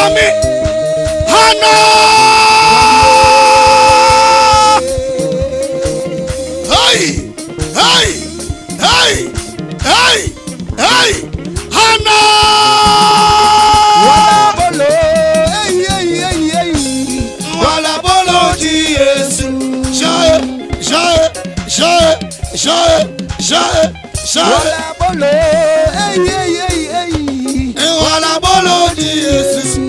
Yamami Hana. Hey, Hana. Wala bolo Jesus. Wala bolo Jesus.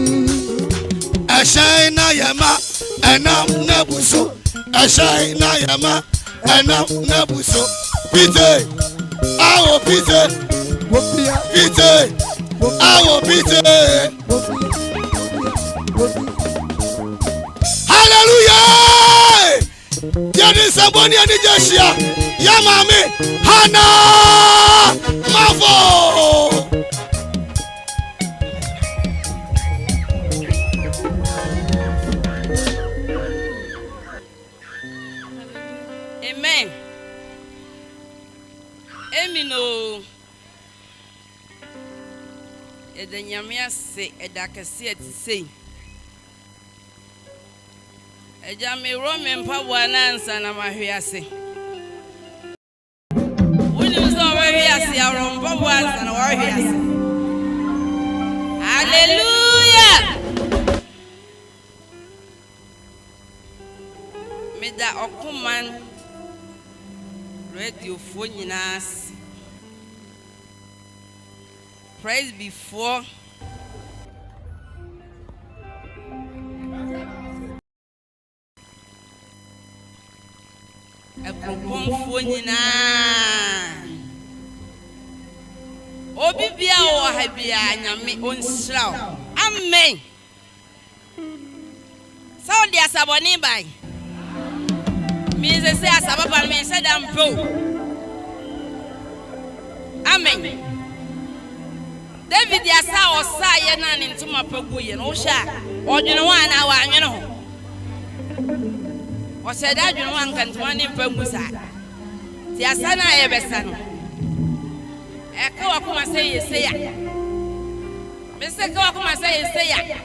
Ashina yama enam nebuso. Ashina yama enam nebuso. Pite, awo pite. Pite, awo pite. Hallelujah. Yadi saboni yadi Joshua. Yamami Hana Mavo. Amen. Emino. Edenyamia se edakase etise. Ejame Rome mpawa na ansa na mahwiase. Hallelujah. Meda okuman radio phone nas. Praise before a phone na. Obi bia o ha bia nyame onsraw. Amen. So dia saboni bai. Mi se asababa me se dam pro. Amen. David ya sa osa ye na ne ntuma pagu ye no sha. Odwene wa na wa anwene ho. O se da dwene wa nkantuma ne pagu sa. Ti asa na ye besa no. Eka wa kuma say yeseya. Me se ka wa kuma say yeseya.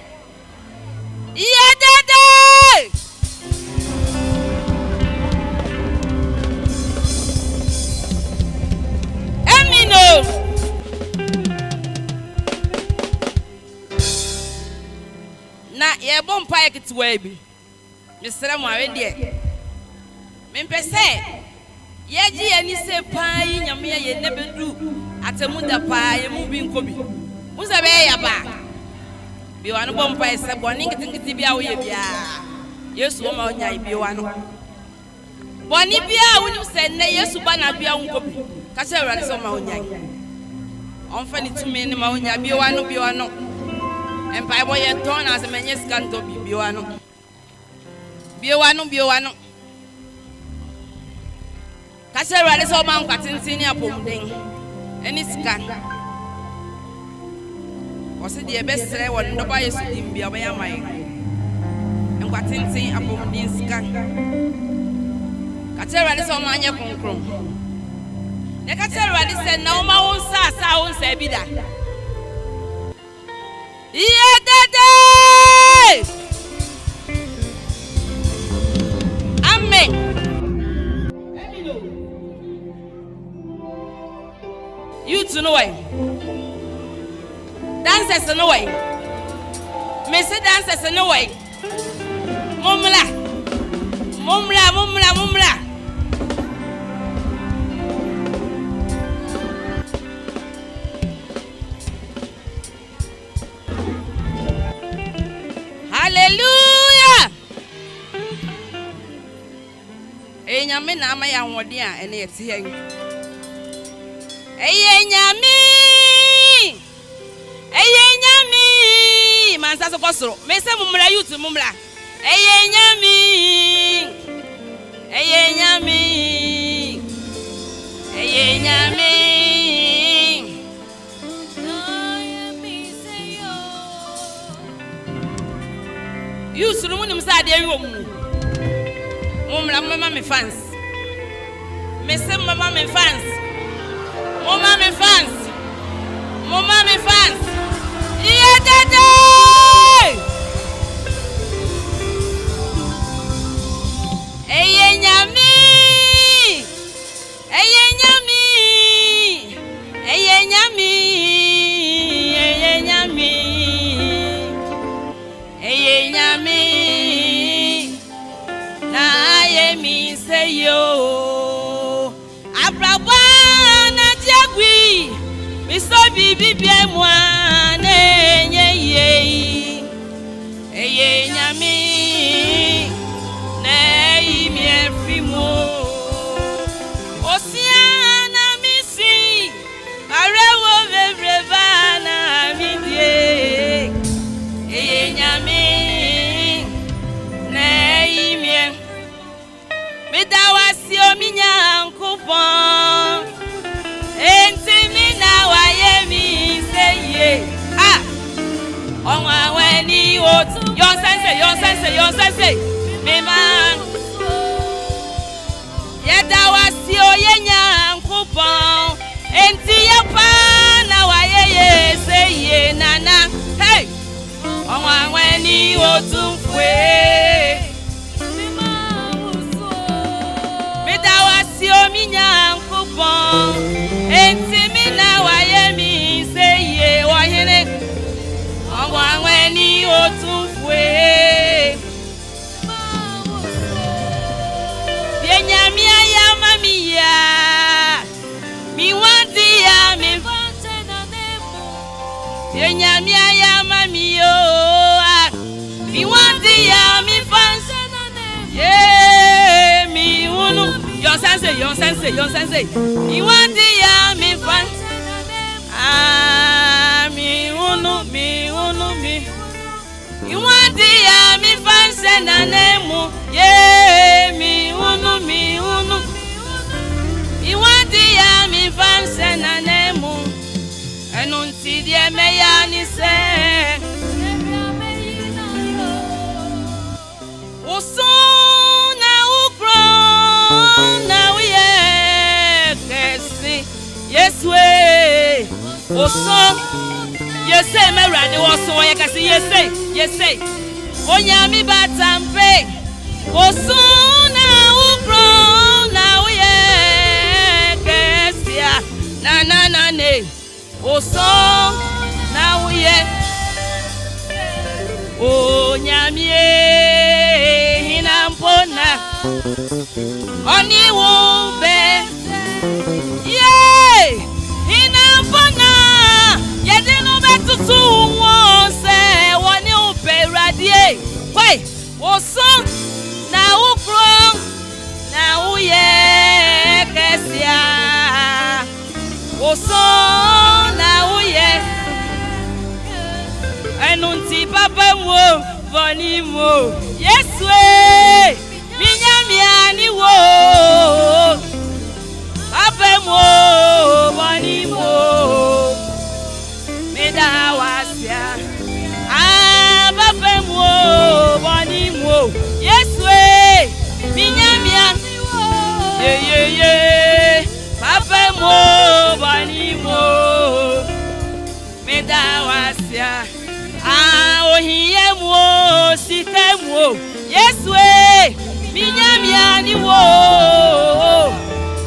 Iya dede. Emino. Na ye bom pa ekitwa bi. Me sere mo awe de. Me mpese ye ji ani se pa yi nyame ye nebedu. Atemunda pa ye mu bi nkobi musa be ya ba bi wanu bompa ese boni ngitingiti bia wo ye bia Yesu o ma onya bi wanu boni bia wonu se ne Yesu ba na bia nkobi ka se wura se o ma onya onfa ni tumi ni ma onya bi wanu empa bo ye ton as menye skanto bi wanu ka se wura se o ma nkwatintin ni apomden any scan. Was it the best say one no buy Yesu dimbi abaya mai. En kwatintin apomdin scan. Ka tell this o manye konkron. Ne ka tell this say na o ma won sa won sa bi da. Iye dede. Amen. You to know why? Dancers no way. Me say dancers no way. Mumla. Hallelujah. Nyame na ama ya nwode a ene yete hen. Nyame mansa so kosoro me se mumra youth mumra nyame youth no munim sa de awi omu mumra mama me fans me se mama me fans Mama me fans. Yeah, dede. weni ot your sense me man yeda wasi oyenya nkupon enti yapa na waye say ye nana hey onwa weni otumfwe me da wasi ominya nkupon enti mi na waye mi say ye ohene onwa weni otumfwe Yenyamia ya mamia mi wanti ya mi Yenyamia ya mamio mi wanti ya mi fanse yeah mi unu your sense mi wanti ya mi fanse mi unu mi wanti ya mi fanse na nemu yeah mi unu mi wanti ya mi fanse na nemu enunti die me ya ni se usuna ukro na uye kesi yeswe uso yese me rade woso ye kesi yese onyami batampe usuna ukro na uye kesi na ne uso na uye onyamie hinampona oni wumbe ye hinampona yedinu betutu wonse woni ube radie wei uso na ukro na uye kesia uso na uye enunti papa mo voni mo yeswe minyamia ni wo papa mo voni mo meda wasia papa mo voni mo yeswe minyamia ye papa mo voni mo meda wasia ohiye mo sitemo yeswe minyamia ni wo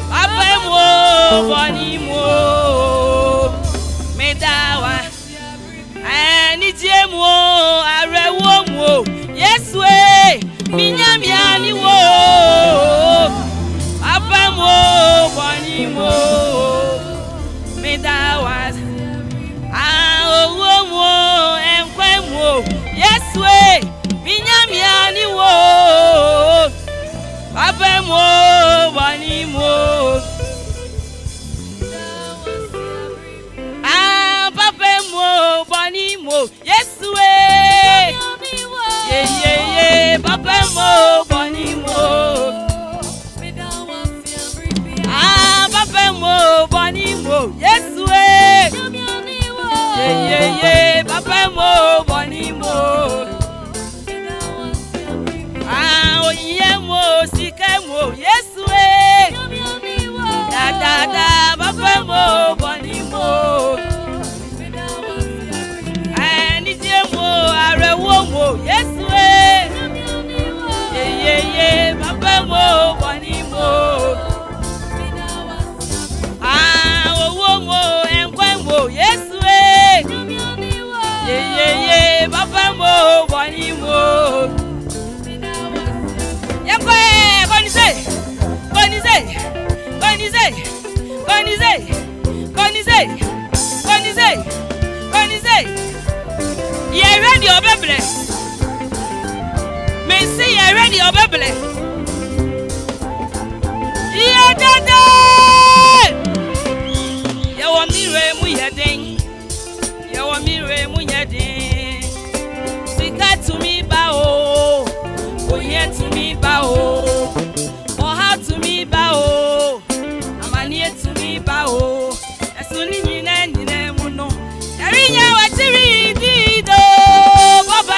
papa mo voni mo medawa ani jemo arewo mo yeswe minyamia ni wo papa mo voni mo medawa owo mo enkwe mo yeswe minyamia ni wo papa mo voni mo papa mo voni mo yeswe ye papa mo voni mo papa mo voni mo yeswe ye papa mo voni mo oye mo sike mo yeswe da papa mo voni mo ani je mo arewo mo yeswe ye papa mo voni mo owo mo enkwe mo yeswe ye papa mo voni mo yakwe konise ye ready obeble me see ye ready obeble ye dada ye wo mire mu yeden sika to me ba o oye to me ba o oha to me ba o amani to me ba o esuni nyina mu no erinya watiri dido baba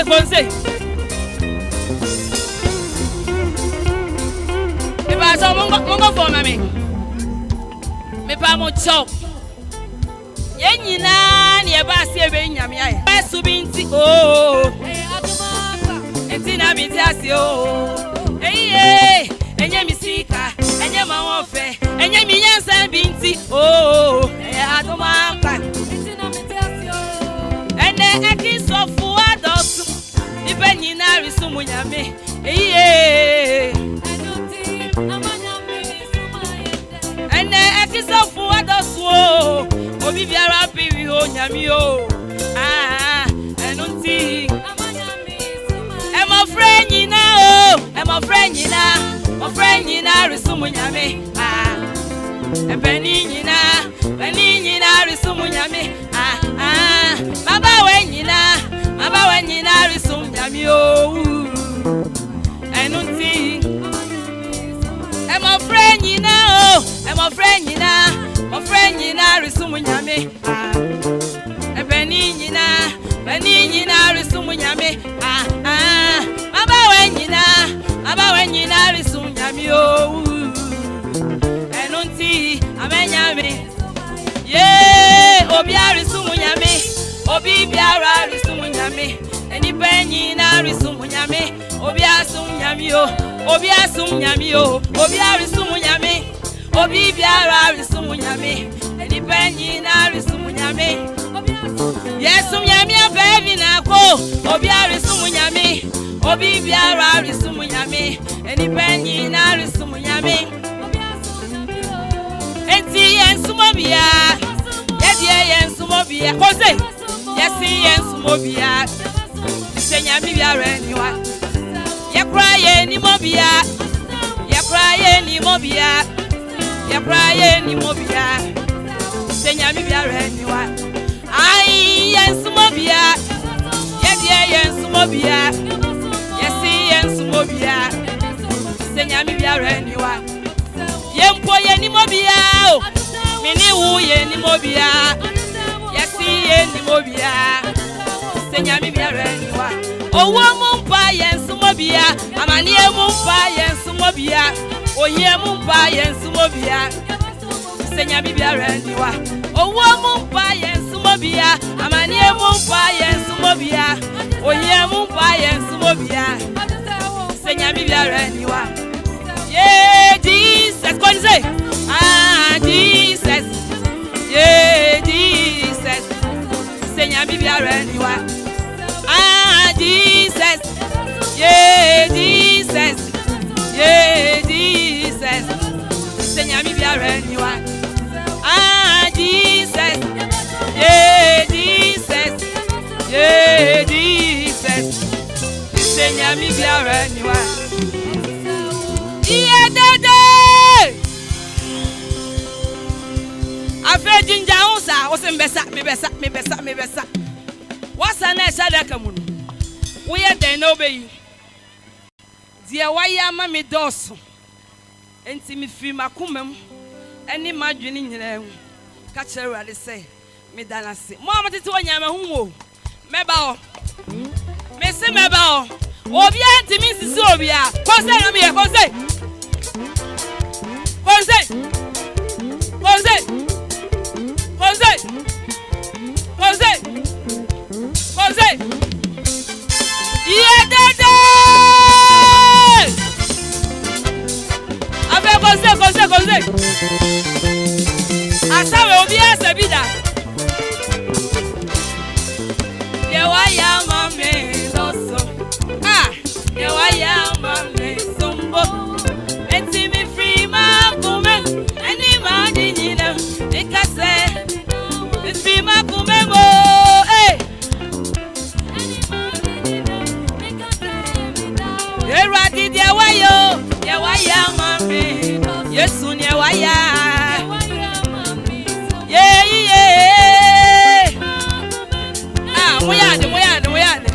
konse. Me ba so mongo for mami. Me ba mo chop. Ye nyina ne ba se be nyame aye. Ba su binti oh. Enti na binti ase oh. Eye, enye mi sika, enye ma won fe, enye mi yansa binti oh. Adoma pa. Enti na binti ase oh. Ene ekisofu adosu. Ibe nyina risumu nyame. Eye. Anuti amanyame sumayende. Ene ekisofu adosu oh. Obi biara piwi ho nyami o enunti amanyami suma em friend nyina o em friend nyina risumu nyame ebeni nyina risumu nyame baba we nyina risumu nyame o enunti em friend nyina o em friend nyina risumu nyame ebeni nyina risumu nyame baba we nyina risumu nyame o enunti amenyame ye obi arisumu nyame obi biara risumu nyame eni nyina risumu nyame obi asum nyame o obi asum nyame o obi arisumu nyame obi biara risumu nyame eni nyina risumu nyame yesum nyame abevi na ko obi arisumu nyame obi biara risumu nyame eni nyina risumu nyame enti yensumo bia yedie yensumo bia koze yesi yensumo bia senyame biara niwa yakra ye ni mobia yakra ye ni mobia yapraye ni mobia senyami biara niwa ai yensumobia yedie yensumobia yesi yensumobia senyami biara niwa yempo ye ni mobia o mini wu ye ni mobia yesi ye ni mobia senyami biara niwa owo mumpa yensumobia amanie mumpa yensumobia oye mumpa yensumobia senyami biara niwa owo mumpa yensumobia amanie mumpa yensumobia oye mumpa yensumobia senyami biara niwa ye Jesus konze Jesus ye Jesus senyami biara niwa Jesus ye Jesus ye Jesus senyami biara niwa Jesus ye Jesus ye Jesus senyami biara niwa iye dede afe jinja unsa osimbesa mebesa wasa na sadaka munu uye den no be die waya ma me doso enti mi fi makomam eni madwene nyina ka kire wale se me danase mo amatete wanya ma hu meba o me se meba o obi anti mi sisi obi a konse no me konse iye dede ave konse asawe obi asabida ye waya mame doso ye waya mame sombo enti mi free ma kume eni ma di nyina ikase free ma kume mo era di ye waya mame yesu ni waya moyane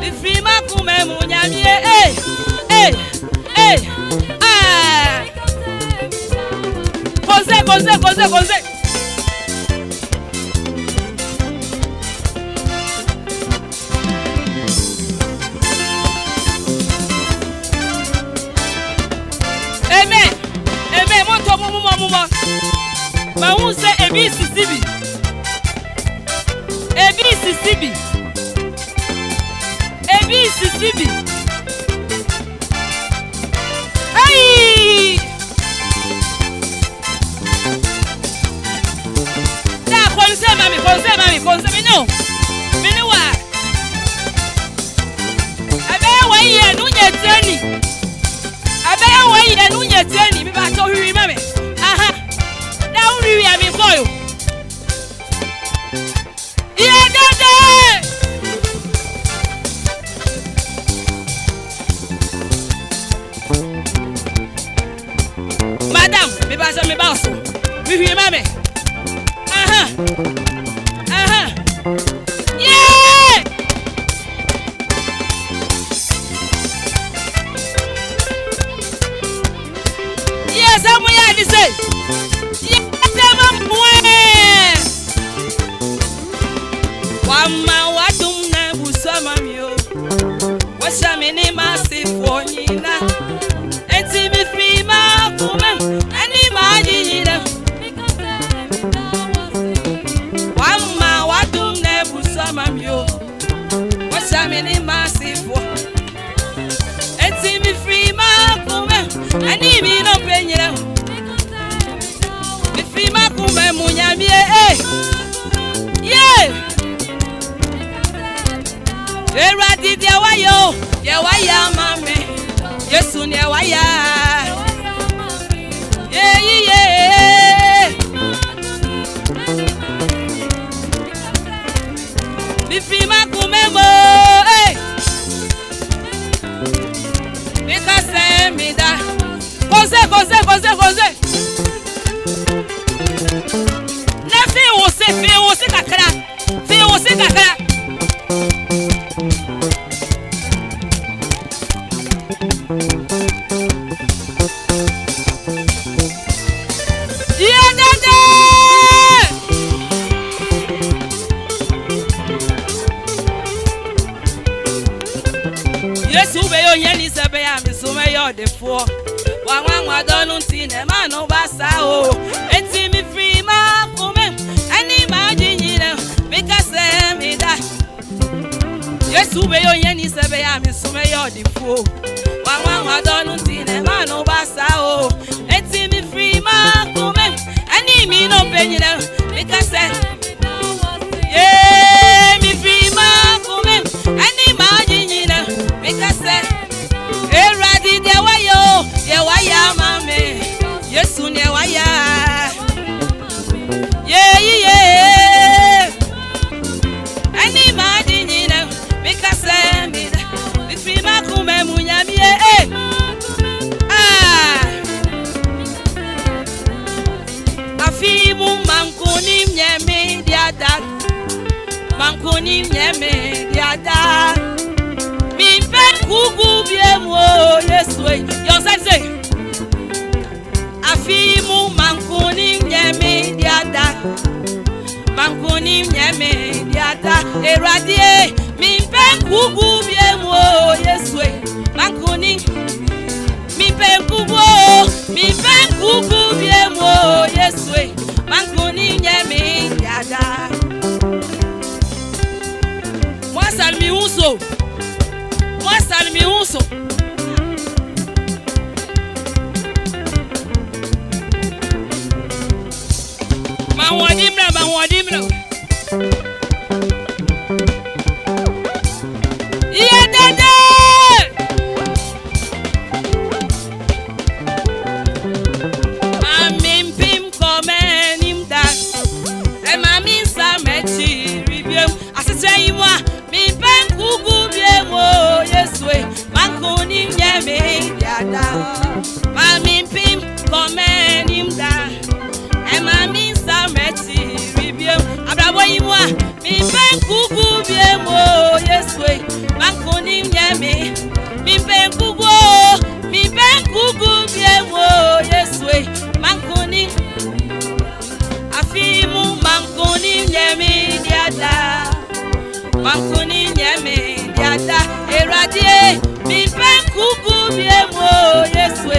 ifri makume munyamie konse Ma who say ebi sisibi. Ebi sisibi. Ebi sisibi. Hey! Da konse mami no. Mini wa. Abe wa ye nu nye tani. Abe wa ye nu nye tani. Mi ba to hiri mami. Aha. Da hiri ya mi koyo. Ye dede. Madam, mi ba so. Mi hiri mami. Aha. Aha. Yeah! Yes, I'm going to say. Yes, I'm going. Wama wadum na busama mio. Washa mini massive wonina. Enti mi fima kumem. Ani maji them. Wama wadum na busama mio. Washa mini massive wo. Enti mi fima kumem. Ani mi no penyira. Mi fima kumem munyamie eh. Yeah. Era did ya waya mami. Yesu ne waya. Yeah. Bifima kumemo, eh. Because me da. Koze. Na fi wo se kakra. The four. One don't see the man of Bassao. And see me free, ma, woman. And imagine you know, because me that. Yes, who may your yenny say, I'm in so may the four. One don't see the man of Bassao. And see me free, ma, woman. And me no penny, because yeah, me free, ma, woman. And imagine you know, because ye waya mame Yesu ne waya yeah ani madini na because me if ma kuma munyami eh afi mu mankoni nyame diada mi pe kugu biemo Yesu your side say afimu mankuni nyame diada eradie mi pe kugu biemo Yesu mankuni mi pe kugu biemo Yesu mankuni nyame diada moi salmi uso Mawadimra. Yeah, dada. Amin pim komen him that. Mamin sa mechi review. Asese imwa mi pen kugu biemo Yesu mankoni nyame dada. Mamin pim komen him that. Mamin sa mechi review. Abrabo imwa mi pen kugu biemo Yesu mankoni nyame. Mi pen kugu biemo Yesu mankoni afimu mankoni nyame diada. Mankoni nyame diada eradie mi pen kugu biemo Yesu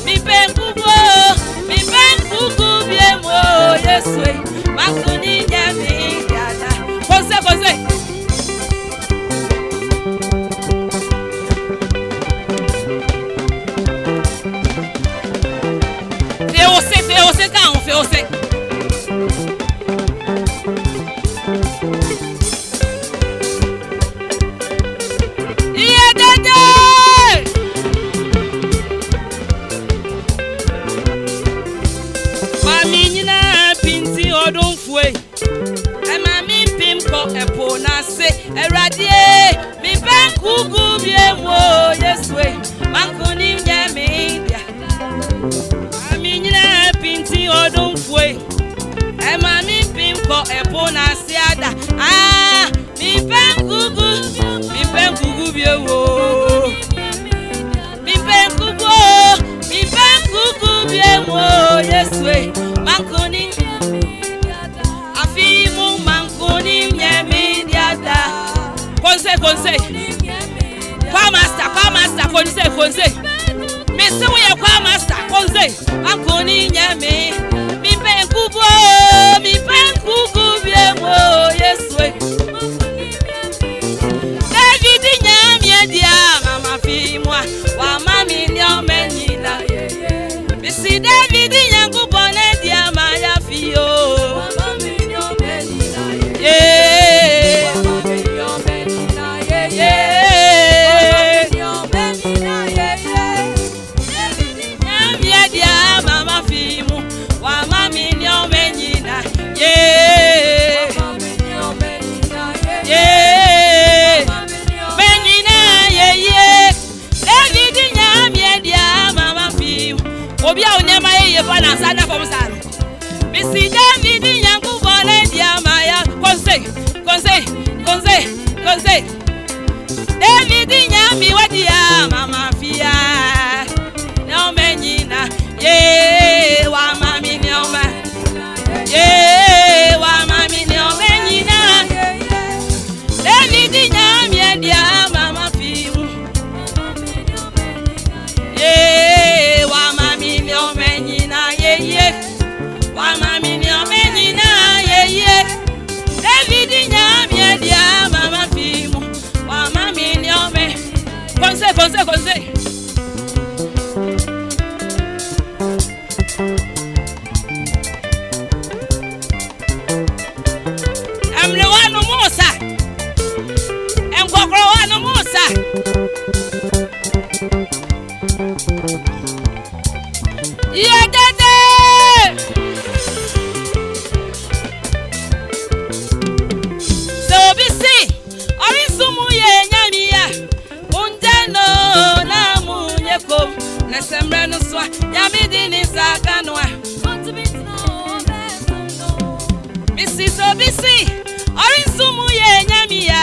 mi pen kugu kuku biemo Yeswe mankuni nyemedia aminyina pinti odun fue e ma mi pimko e bona siada mi pen kuku biemo mi pen kuku biemo Yeswe mankuni afimu mankuni nyemedia Konse. Kwa master, konse. Mese we kwa master, konse. Ankoni nyame. Mi pen kuku biemo Yeswe. David nyame dia mama fi moi. Wa mami ni omenina. Misi David nyangu bone dia ma ya fi yo. Wa mami ni omenina. Yeah. Obia onyama ye bana sana from salo. Misi David nyangu bone dia maya konse. David nyami wadia mama fia. No menina ye wa mami nyoma. Ye wa mami nyoma menina. David nyami dia mama fia. Ye wa mami nyoma ye. Wa mami nyoma ye. David nyami dia mama fia. Wa mami nyoma. Konse. Amle wanu Musa. Engokro wanu Musa. Yedede. So bisi. Orisumu ye nyamiya. Unjano na munyeko. Nesembre nuswa. Yamidi ni sakanwa. Misi so bisi. Orisumu ye nyamiya.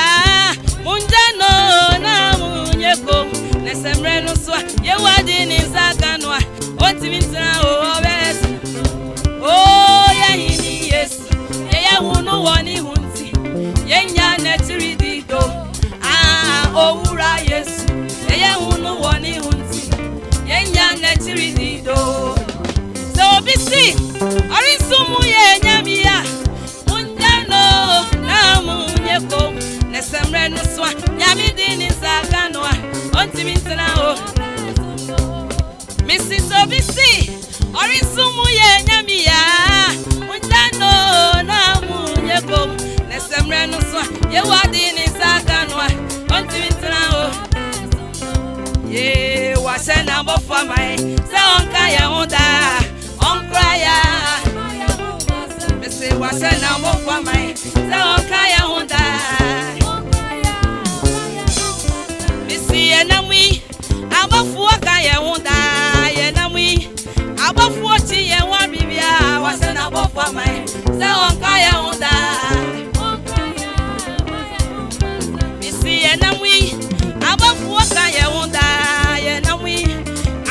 Unjano na munyeko. Nesembre nuswa. Yewadi ni sakanwa. Otimintra obes. Oh ya hini Yesu. Ye hunu woni hunti. Ye nya netiri dido. Owura Yesu. Ye hunu woni hunti. Ye nya netiri dido. So bisi. Orisumu ye nyamiya. Munjano na munyeko. Nesemre nuswa. Nyamidi ni sakanwa. Otimintra o. Misi so bisi. Orisumu ye nyamiya. Munjano na munyeko. Nesemre nuswa. Ye wadi ni sakanwa. Ontimintra o. Ye wase na bofa mai. Se onka ya honda. Onkra ya. Misi wase na bofa mai. Se onka ya honda. Misi ye namwi. Abafu waka ye honda. Ye namwi. Abafu oti ye wa bibia. Wase na bofa mai. Se onka ya honda. Misi ye namwi. Abafu waka ye honda. Ye namwi.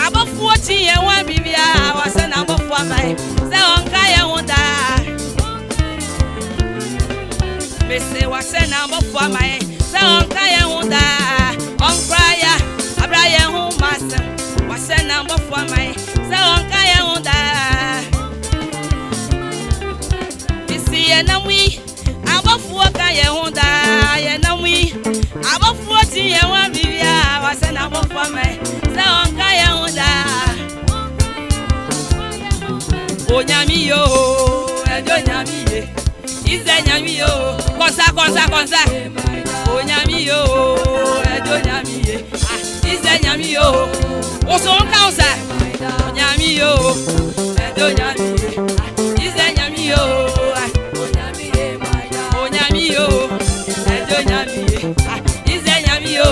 Abafu oti ye wa bibia. Wase na bofa mai. Se onka ya honda. Misi wase na bofa mai. Se onka ya honda. Onkra ya. Abraya hu masa. Wase na bofa mai. Se onka ya honda. Misi ye namwi. Abafu waka ye honda. Ye namwi. Abafu oti ye wa bibia. Wase na bofa mai. Se onka ya honda. Onyami yo. Ejo nyami ye. Ize nyami yo. Konsa. Onyami yo. Ejo nyami ye. Ize nyami yo. Oso onka. Onyami yo. Ejo nyami ye. Ize nyami yo. Onyami yo. Ejo nyami ye. Ize nyami yo.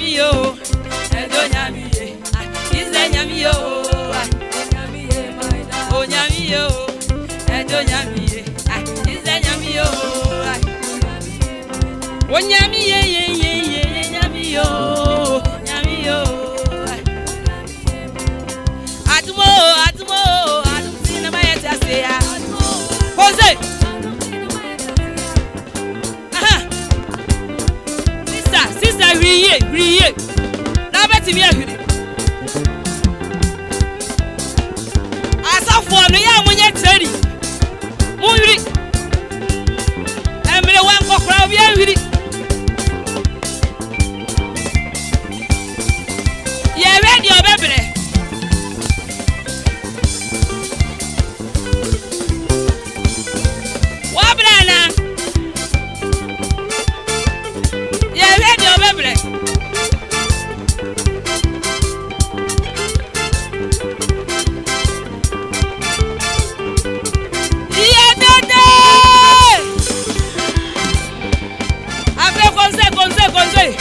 nyami yo. Edo nyami ye. Ize nyami yo. O nyami yo. Edo nyami ye. Ize nyami yo. O nyami ye nyami yo. Nyami yo. Atumo sina bayeta seya. Jose. Sister, riye. Na beti mi ahiri. Asafo no ya munye teri. Munhiri. Emre wan kokra obi ahiri. Ye ready obebre. Wabrana. Ye ready obebre. Konse.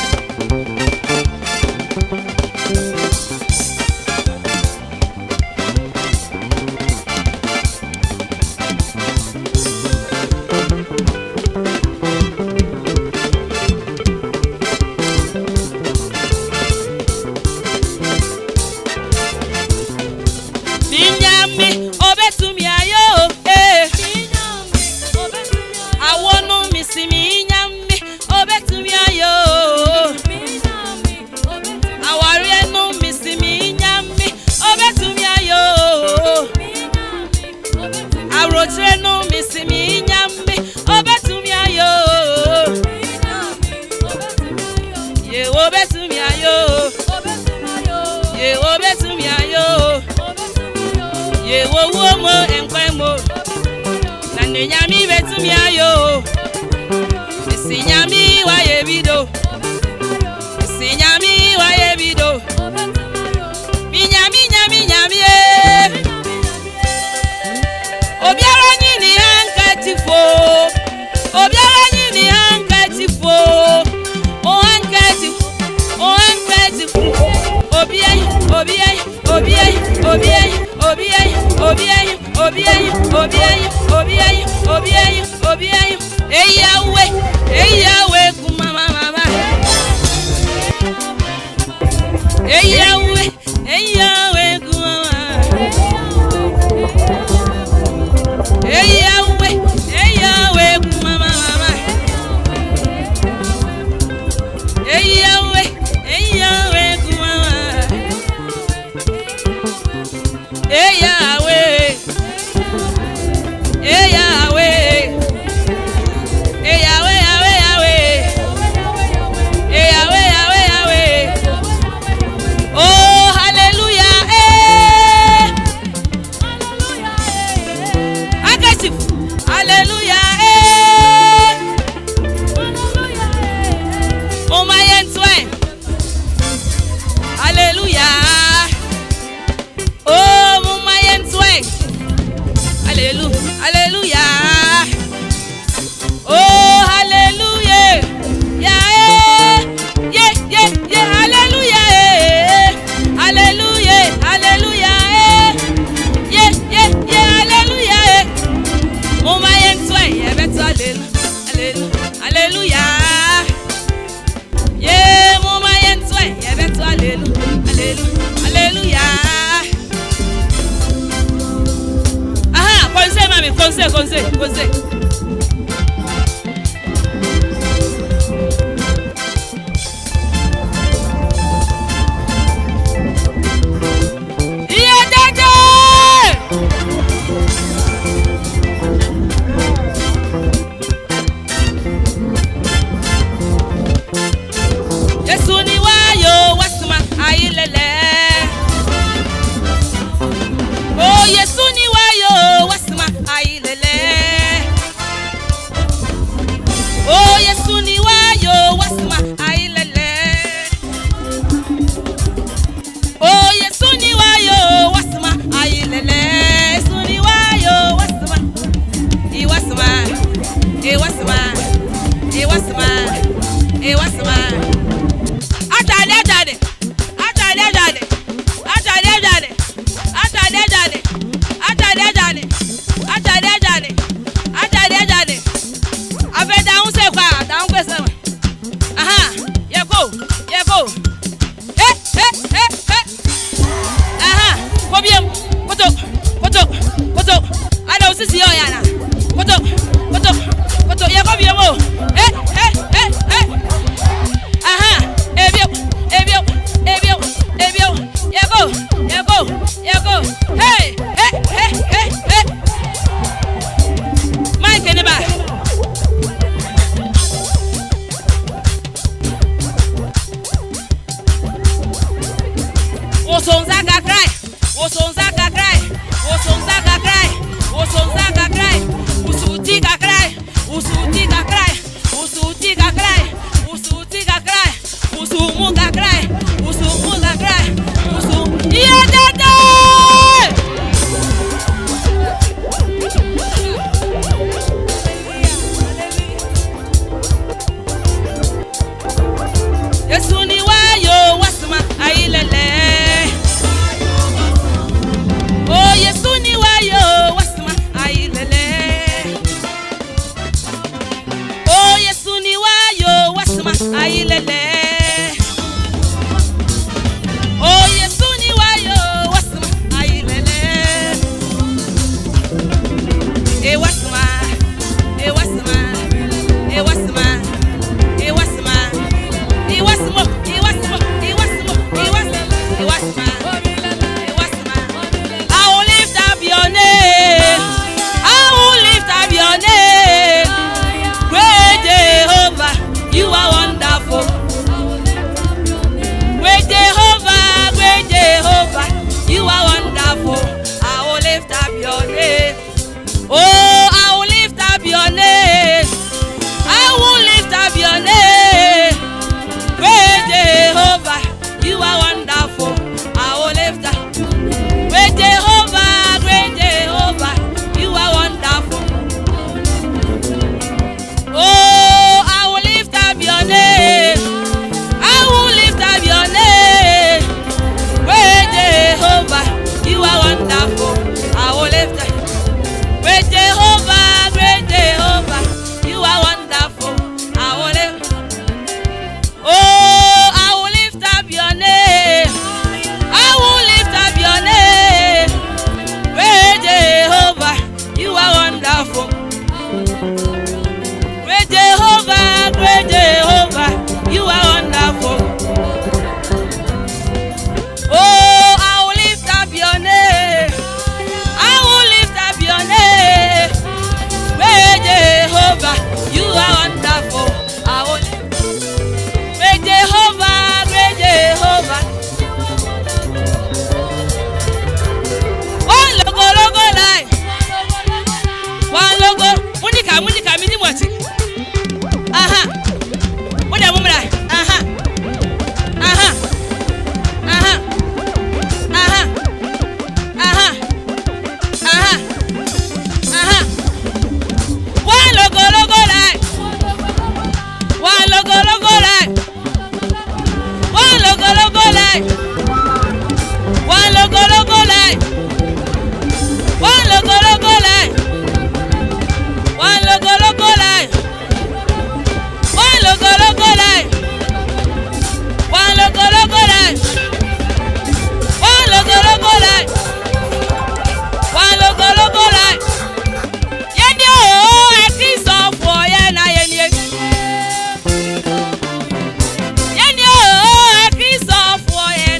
Minyami obetumi ayo awonu misimi nyami obetumi ayo awari enu misimi nyami obetumi ayo awrotre nu misimi nyami obetumi ayo ye obetumi ayo ye obetumi ayo ye wo mo enkwemo na nyami betumi ayo sinyami wa yebido sinyami wa yebido minyami obiara ni hankatifo obiayi eyawe kumama mama eyawe kumama eyawe kumama mama eyawe kumama eyawe oh hallelujah agasive hallelujah oh my entwine hallelujah oh my entwine hallelujah oh hallelujah yeah hallelujah hallelujah yeah hallelujah oh my entwine yeah better hallelujah yeah oh my entwine yeah better hallelujah aha konse mami konse Yeah, go. Hey, hey, hey, hey. Kobiam. Koto. I don't see you, Yana. Koto. Yeah, kobiam. Hey. Ebio. Yeah, go. Hey. Mike, anybody? Osonzaka cry. Usutika cry. Usumuka cry. Yeah, dada. Yesuni wayo wasma ailele. Oh, Yesuni wayo wasma ailele. Oh, Yesuni wayo wasma ailele. Oh, Yesuni wayo wasma ailele. Wasma. I will lift up your name. Great Jehovah, you are wonderful. Great Jehovah, you are wonderful. I will lift up your name. Oh, I will lift up your name. Great Jehovah, you are wonderful. I will lift up. Great Jehovah, you are wonderful. Oh, I will lift up your name. Great Jehovah, you are wonderful. I will lift up. Great Jehovah, you are wonderful. I will lift. Oh, I will lift up your name. Great Jehovah, you are wonderful. Great Jehovah, you are wonderful. Oh, I will lift up your name. Great Jehovah, you are wonderful. I will lift. Great Jehovah. One logo. Munika, midi mwati. Muda mumra. One logo line. One logo line. One logo line. One logo line. One logo line. One logo line. One logo line. One logo line. One logo line. One logo line. Yeni o akiso fo yena yeni. Yeni o akiso fo yena.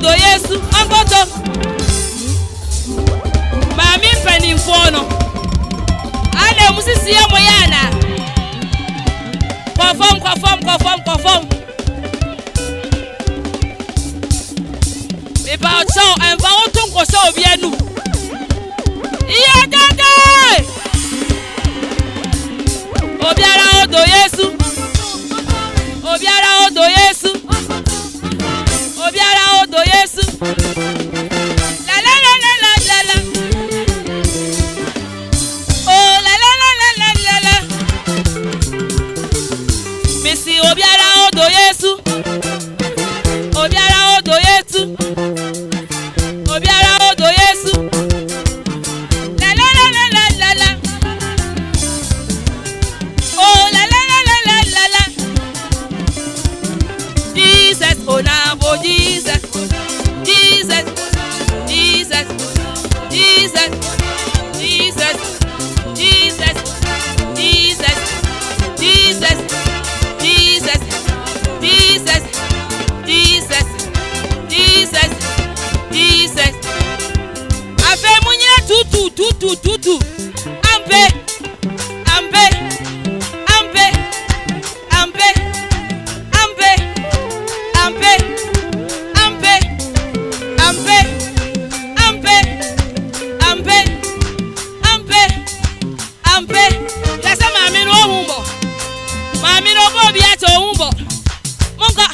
odo Yesu angoto mami mpanimfo no ana musisi ya moyana Conform. Eba ocho enva otun ko so obianu. Iya dada. Obiara odo Yesu. Obiara odo Yesu. Obiara odo Yesu. La la la la la la la. Oh la la la la la la la. Missy Obiara odo Yesu. Obiara odo Yesu. Obiara odo Yesu. La la la la la la la. Oh la la la la la la la. Jesus, oh now, oh Jesus. Jesus, Jesus, Jesus, Jesus, Jesus, Jesus, Jesus, Jesus, Jesus, Jesus, Jesus, Jesus. Ave munya tutu. Ambe. Lasa mami no humbo. Mami no go bi ato humbo. Monga.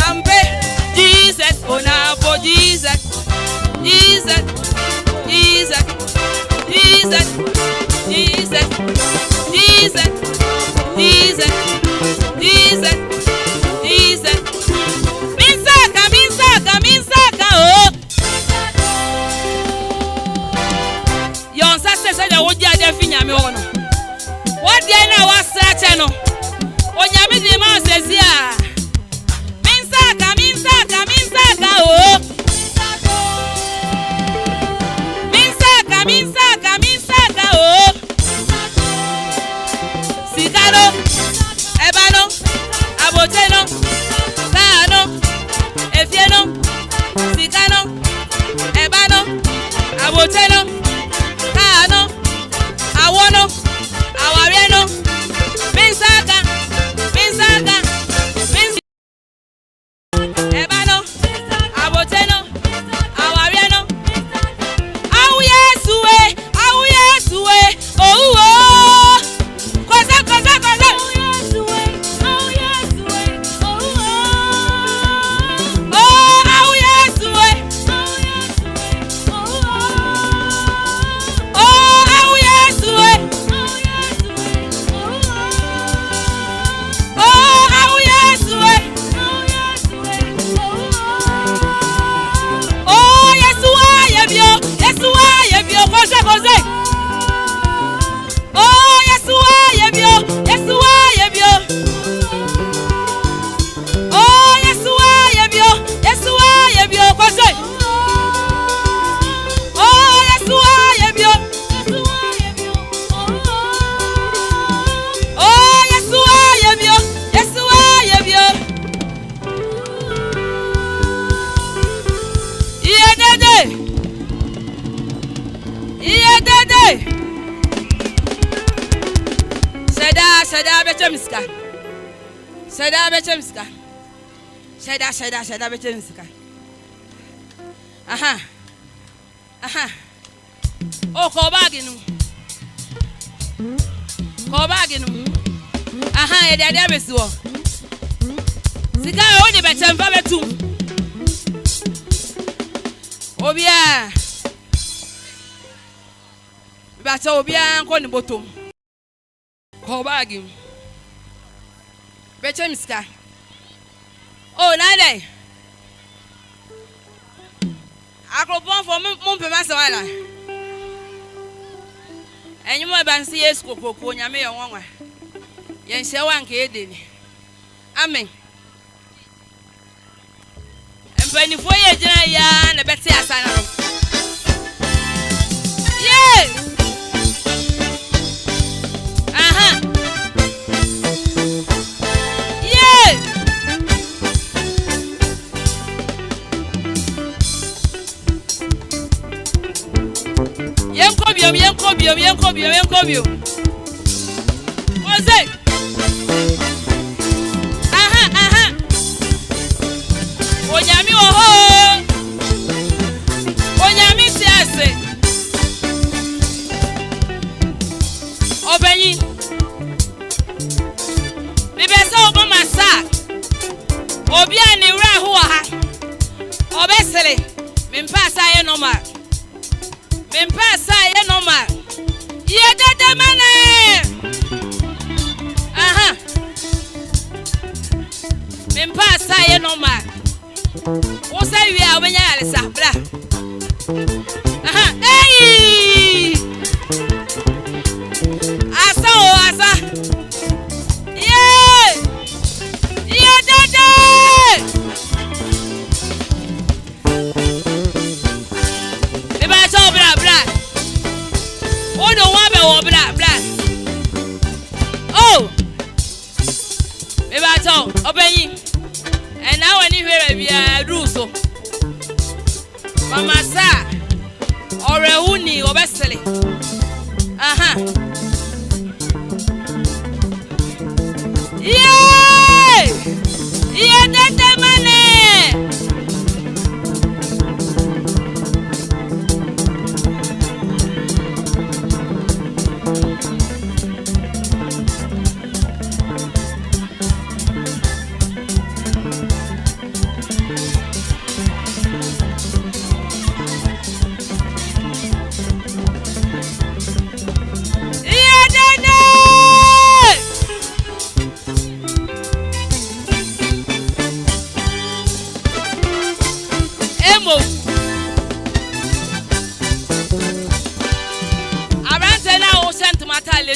Ambe. Jesus, oh now for Jesus. Jesus. Minsaka, oh. Yon sa se de wodi ade fi nyame ho no. Wodi na wasa che no. Onyame di ma sezi a. Minsaka, oh. Minsaka, oh. Sigaro, ebano, aboteno, kano, efieno, sigano, ebano, aboteno, kano, awono, awarieno, minsaka, ebano, aboteno, awarieno. Au Yesu, oh. Kosa. Seda bechemska. Aha. Oh, kobaginu. Aha, ede besuo. Sika o de bechemfa betum. Obia. Bacha obia nko ni botom. Kobaginu. Bechemska. Oh, nade. Akropon for mon pe masawala. Enyu mo ban si Yesu kokoko nyame ye wonwa. Yen hye wanka edeni. Amen. Empanifo ye gina ya na bete asana no. Yeah. Yeah. Yenkobio. What's it? Onyami oho. Onyami tiase. Obenyi. Bibesa obama sa. Obi ani wra ho ha. Obesere. Mimpasa ye normal. Yedede mane. Mimpasa ye normal. Wosa wi a obenya alisa bra. Hey. Asa. Yeah. Yedede. Bra. Oh no, bra. Oh. Bebato, obeyi. And now when you hear we are ruso. Mama sa. Orehuni obesele. Yeah. Yeah, that's the money.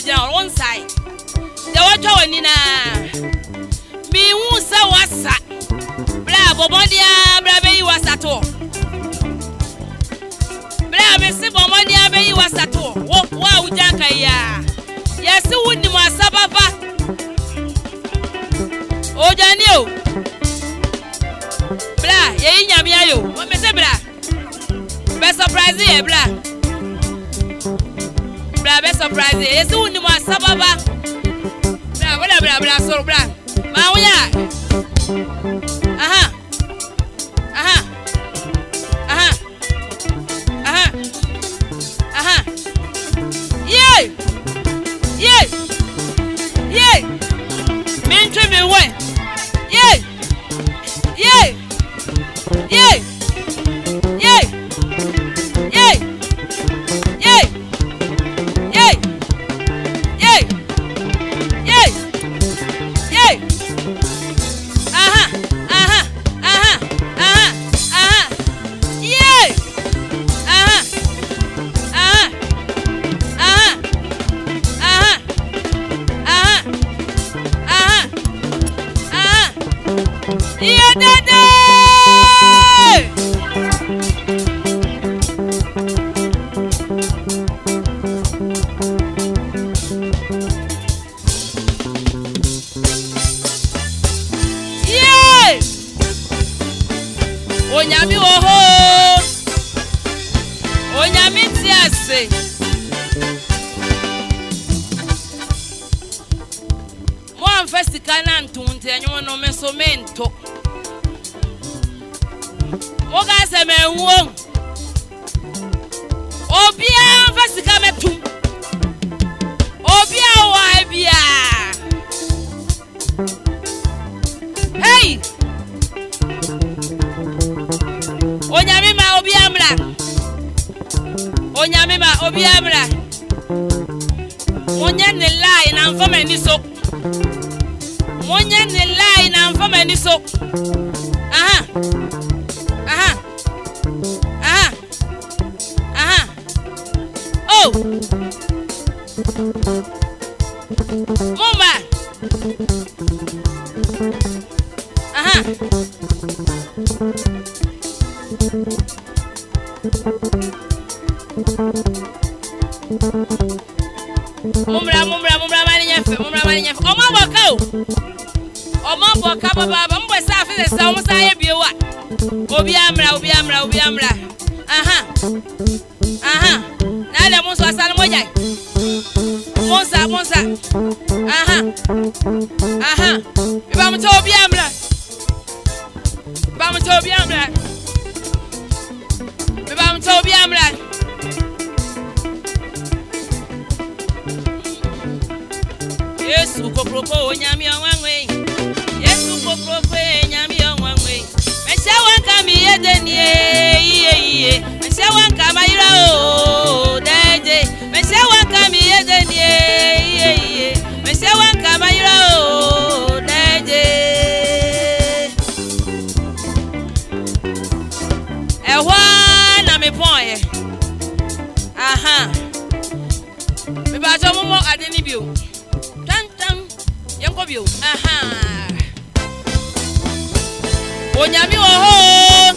On one side, the water nina me wonsa wasa bra bomodia bra be wasa to bra me se bomodia be wasa to wa ujanka ya yesi wuni masababa ojani o bra ye nyame ayo o me se bra be surprise ye bra be surprise yes woni mo asababa bra so bra ma wonya yeah me ntwe me we yeah Onyami oho. Onyami tiase. Mo anfesika na ntunte enyo no mesomento. Mo ga se menwo. Obia anfesika metum. Obia wa bia. Hey! Onyami ma obi amra. Monya ne lie na mfama ni so. Oh. Mama. Mumra mani nyefe. Oma boka o. Oma boka baba mbo sa afi se sa omusa ye biewa. Obi amra. Aha. Na le monso asale mojai. Monsa. Aha. Biba mto obi amra. Yesu koproko nyami onwanwe. Nyami onwanwe. Mesha wanka mi yedenie. Mesha wanka mayira o deje. Mesha wanka mi yedenie. Mesha wanka mayira o deje. Ewa na me poye. Aha. Me ba to mo adeni bio. Yankobio. Aha. Onyami oho.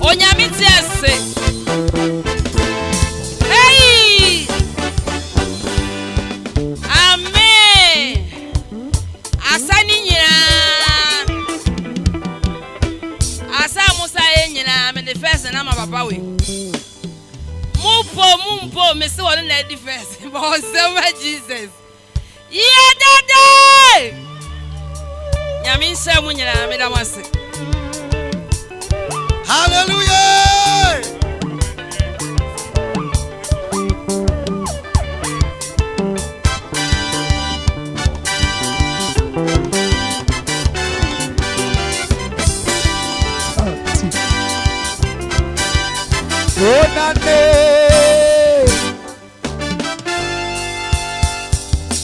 Onyami tiase. Hey. Amen. Asani nyina. Asa Musa nyina me the first na ma papa we. Mumpo me se won na the first. But Jesus. Yeah, Daddy! Yamin Samuel, I made a